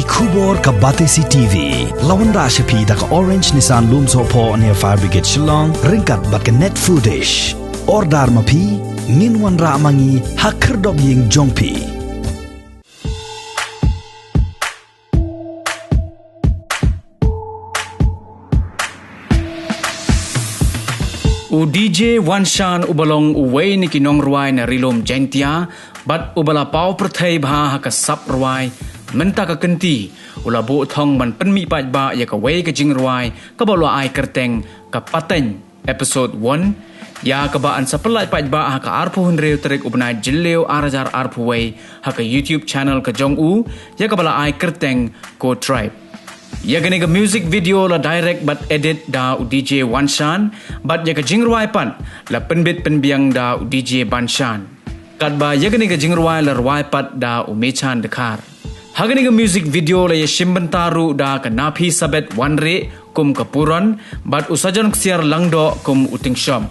Kubor ka Batesi TV. Lawan Rashapi da ka Orange Nissan Looms Hopo near Fire Brigade Shillong. Ringkat bat ka net footage. Ordar mapi, minwan ra mangi hakerdog ying jongpi. U DJ Wanshan ubalong uway ni kinong ruay na rilom jengtia, bat ubala pau Pateiñ bha ka sap ruay, menta ka kenti, ula bu thong man penmi Paidbah ya ka way ka jing ruay, ka balwa ay kerteng ka Pateiñ, episode 1, ya ka baan sa pelai Paidbah ha ka arpuhun reo Tarik ubnay Jylliew arajar arpuway ha ka YouTube channel ka jong u, ya ka bala ay kerteng ko tribe. Ya gani ka music video la direct but edit da u DJ Wanshan, but ya ka jingruai pan la penbit penbiang da u DJ Banshan. Kat ba ya gani ka jingruai la ruai pat da u mechan dekar. Ha gani ka music video la ya shimbentaru da ka napi sabet wanre kum kapuron, but usajan ksiar langdo kum uting shom.